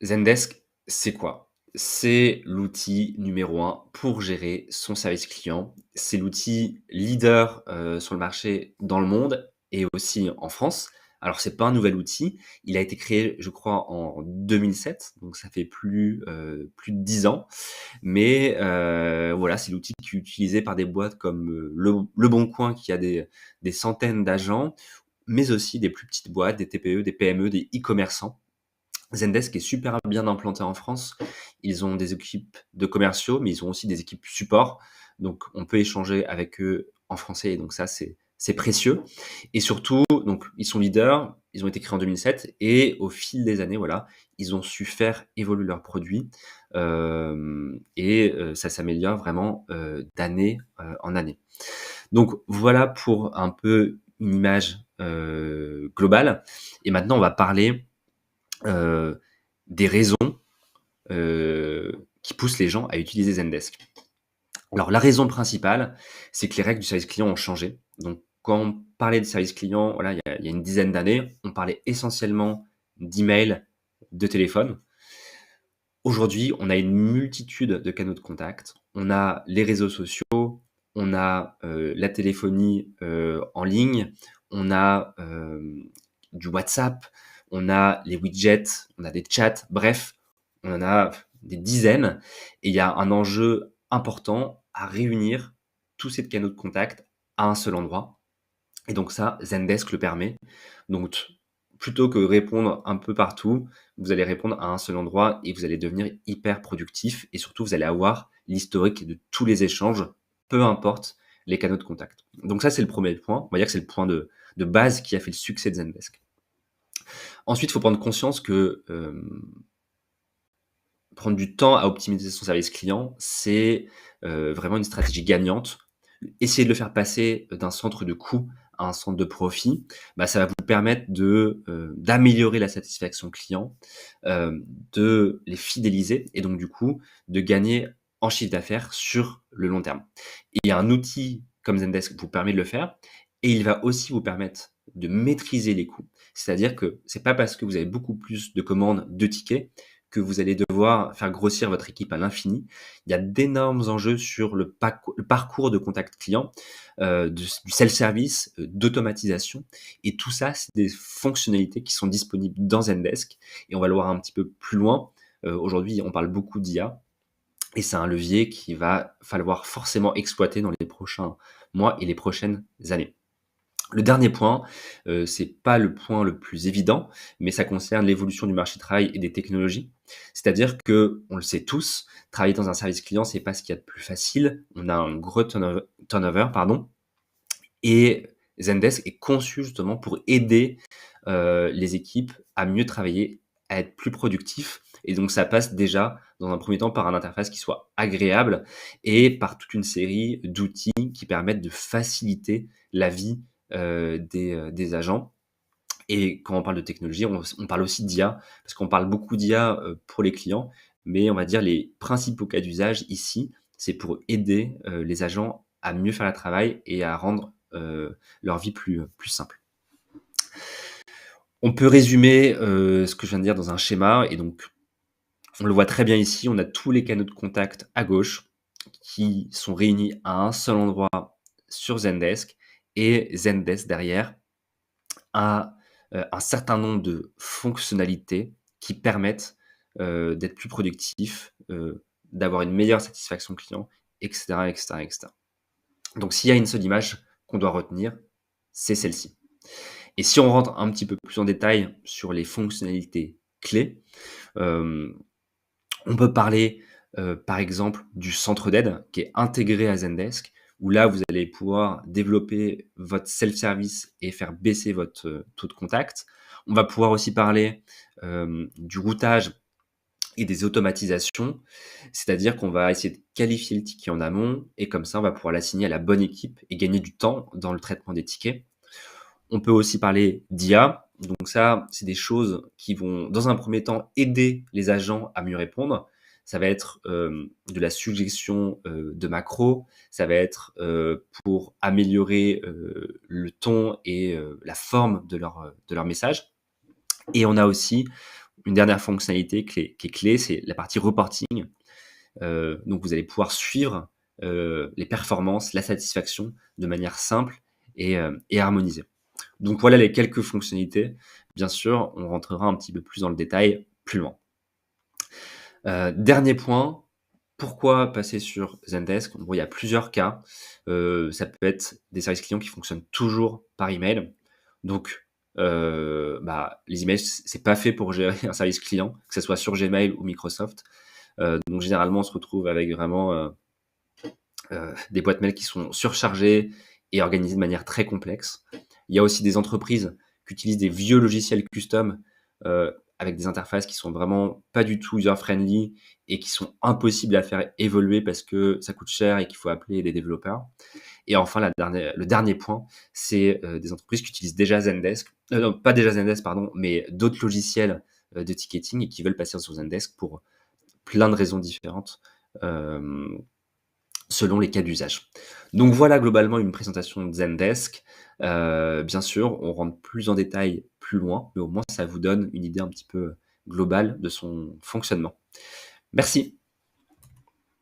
Zendesk, c'est quoi? C'est l'outil numéro un pour gérer son service client. C'est l'outil leader, sur le marché dans le monde et aussi en France. Alors c'est pas un nouvel outil, il a été créé, je crois, en 2007, donc ça fait plus de 10 ans. Mais voilà, c'est l'outil qui est utilisé par des boîtes comme, Leboncoin qui a des centaines d'agents, mais aussi des plus petites boîtes, des TPE, des PME, des e-commerçants. Zendesk est super bien implanté en France. Ils ont des équipes de commerciaux, mais ils ont aussi des équipes support. Donc, on peut échanger avec eux en français. Et donc, ça, c'est précieux. Et surtout, donc, ils sont leaders. Ils ont été créés en 2007. Et au fil des années, voilà, ils ont su faire évoluer leurs produits. Ça s'améliore vraiment d'année en année. Donc, voilà pour un peu une image globale. Et maintenant, on va parler euh, des raisons qui poussent les gens à utiliser Zendesk. Alors la raison principale, c'est que les règles du service client ont changé. Donc quand on parlait de service client, voilà, il y a une dizaine d'années, on parlait essentiellement d'email, de téléphone. Aujourd'hui, on a une multitude de canaux de contact. On a les réseaux sociaux, on a la téléphonie en ligne, on a du WhatsApp, on a les widgets, on a des chats, bref, on en a des dizaines. Et il y a un enjeu important à réunir tous ces canaux de contact à un seul endroit. Et donc ça, Zendesk le permet. Donc plutôt que répondre un peu partout, vous allez répondre à un seul endroit et vous allez devenir hyper productif. Et surtout, vous allez avoir l'historique de tous les échanges, peu importe les canaux de contact. Donc ça, c'est le premier point. On va dire que c'est le point de base qui a fait le succès de Zendesk. Ensuite, il faut prendre conscience que prendre du temps à optimiser son service client, c'est vraiment une stratégie gagnante. Essayer de le faire passer d'un centre de coût à un centre de profit, bah, ça va vous permettre d'améliorer la satisfaction client, de les fidéliser et donc du coup de gagner en chiffre d'affaires sur le long terme. Et un outil comme Zendesk vous permet de le faire et il va aussi vous permettre de maîtriser les coûts. C'est-à-dire que c'est pas parce que vous avez beaucoup plus de commandes, de tickets, que vous allez devoir faire grossir votre équipe à l'infini. Il y a d'énormes enjeux sur le parcours de contact client, du self-service, d'automatisation. Et tout ça, c'est des fonctionnalités qui sont disponibles dans Zendesk. Et on va le voir un petit peu plus loin. Aujourd'hui, on parle beaucoup d'IA. Et c'est un levier qu'il va falloir forcément exploiter dans les prochains mois et les prochaines années. Le dernier point, c'est pas le point le plus évident, mais ça concerne l'évolution du marché du travail et des technologies. C'est-à-dire que, on le sait tous, travailler dans un service client, c'est pas ce qu'il y a de plus facile. On a un gros turnover, pardon, et Zendesk est conçu justement pour aider les équipes à mieux travailler, à être plus productifs. Et donc ça passe déjà dans un premier temps par une interface qui soit agréable et par toute une série d'outils qui permettent de faciliter la vie des agents. Et quand on parle de technologie, on parle aussi d'IA, parce qu'on parle beaucoup d'IA pour les clients, mais on va dire les principaux cas d'usage ici, c'est pour aider les agents à mieux faire le travail et à rendre leur vie plus simple. On peut résumer ce que je viens de dire dans un schéma, et donc on le voit très bien ici, on a tous les canaux de contact à gauche qui sont réunis à un seul endroit sur Zendesk, et Zendesk derrière a un certain nombre de fonctionnalités qui permettent d'être plus productif, d'avoir une meilleure satisfaction client, etc., etc., etc. Donc s'il y a une seule image qu'on doit retenir, c'est celle-ci. Et si on rentre un petit peu plus en détail sur les fonctionnalités clés, euh, on peut parler par exemple du centre d'aide qui est intégré à Zendesk, où là vous allez pouvoir développer votre self-service et faire baisser votre taux de contact. On va pouvoir aussi parler du routage et des automatisations, c'est-à-dire qu'on va essayer de qualifier le ticket en amont et comme ça on va pouvoir l'assigner à la bonne équipe et gagner du temps dans le traitement des tickets. On peut aussi parler d'IA. Donc ça, c'est des choses qui vont, dans un premier temps, aider les agents à mieux répondre. Ça va être de la suggestion de macros. Ça va être pour améliorer le ton et la forme de leur message. Et on a aussi une dernière fonctionnalité qui est clé, c'est la partie reporting. Donc vous allez pouvoir suivre, les performances, la satisfaction de manière simple et harmonisée. Donc voilà les quelques fonctionnalités. Bien sûr, on rentrera un petit peu plus dans le détail plus loin. Dernier point, pourquoi passer sur Zendesk? Bon, il y a plusieurs cas. Ça peut être des services clients qui fonctionnent toujours par email. Donc, les emails, c'est pas fait pour gérer un service client, que ce soit sur Gmail ou Microsoft. Donc généralement, on se retrouve avec vraiment, des boîtes mail qui sont surchargées et organisées de manière très complexe. Il y a aussi des entreprises qui utilisent des vieux logiciels custom, avec des interfaces qui sont vraiment pas du tout user-friendly et qui sont impossibles à faire évoluer parce que ça coûte cher et qu'il faut appeler des développeurs. Et enfin, le dernier point, c'est, des entreprises qui utilisent déjà Zendesk, non, pas déjà Zendesk, pardon, mais d'autres logiciels, de ticketing et qui veulent passer sur Zendesk pour plein de raisons différentes. Hem Selon les cas d'usage. Donc voilà globalement une présentation de Zendesk. Bien sûr, on rentre plus en détail plus loin, mais au moins ça vous donne une idée un petit peu globale de son fonctionnement. Merci.